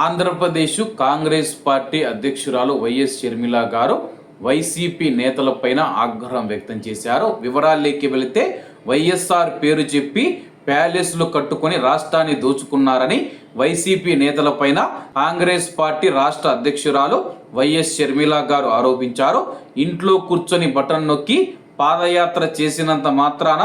Andhra Pradesh Congress party అధ్యక్షురాలు YS Sharmila గారు YCP నేతలపైన ఆగ్రహం వ్యక్తం చేశారు. వివరాల్లోకి వెళితే వైఎస్ఆర్ పేరు చెప్పి ప్యాలెస్లు కట్టుకొని రాష్ట్రాన్ని దోచుకున్నారని వైసీపీ నేతలపైన కాంగ్రెస్ పార్టీ రాష్ట్ర అధ్యక్షురాలు వైఎస్ షర్మిల గారు ఆరోపించారు. ఇంట్లో కూర్చొని బటన్ నొక్కి పాదయాత్ర చేసినంత మాత్రాన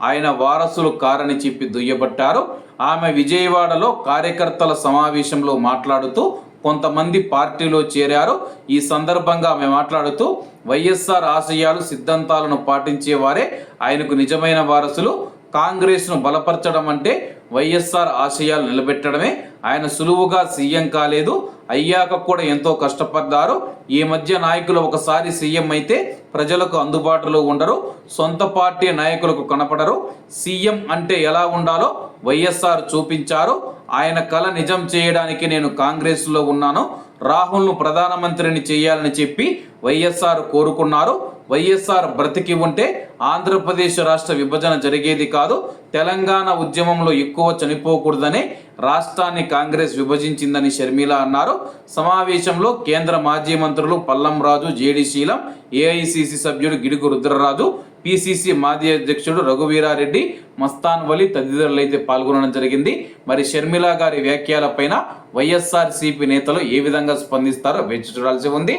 ఆయన వారసులు కారని చెప్పి దుయ్యబట్టారు. ఆమె విజయవాడలో కార్యకర్తల సమావేశంలో మాట్లాడుతూ కొంతమంది పార్టీలో చేరారు. ఈ సందర్భంగా ఆమె మాట్లాడుతూ వైఎస్ఆర్ ఆశయాలు సిద్ధాంతాలను పాటించేవారే ఆయనకు నిజమైన వారసులు. కాంగ్రెస్ను బలపరచడం అంటే వైఎస్ఆర్ ఆశయాలు నిలబెట్టడమే. ఆయన సులువుగా సీఎం కాలేదు, అయ్యాక కూడా ఎంతో కష్టపడ్డారు. ఈ మధ్య నాయకులు ఒకసారి సీఎం అయితే ప్రజలకు అందుబాటులో ఉండరు, సొంత పార్టీ నాయకులకు కనపడరు. సీఎం అంటే ఎలా ఉండాలో వైఎస్ఆర్ చూపించారు. ఆయన కల నిజం చేయడానికి నేను కాంగ్రెస్లో ఉన్నాను. రాహుల్ను ప్రధానమంత్రిని చేయాలని చెప్పి వైఎస్ఆర్ కోరుకున్నారు. వైఎస్ఆర్ బ్రతికి ఉంటే ఆంధ్రప్రదేశ్ రాష్ట్ర విభజన జరిగేది కాదు. తెలంగాణ ఉద్యమంలో ఎక్కువ చనిపోకూడదనే రాష్ట్రాన్ని కాంగ్రెస్ విభజించిందని షర్మిల అన్నారు. సమావేశంలో కేంద్ర మాజీ మంత్రులు పల్లం రాజు, జేడి శీలం, ఏఐసిసి సభ్యుడు గిడుగు రుద్రరాజు, పిసిసి మాజీ అధ్యక్షుడు రఘువీరారెడ్డి, మస్తాన్ వలి తదితరులైతే పాల్గొనడం జరిగింది. మరి షర్మిల గారి వ్యాఖ్యలపైన వైఎస్ఆర్సీపీ నేతలు ఏ విధంగా స్పందిస్తారో వేచి చూడాల్సి ఉంది.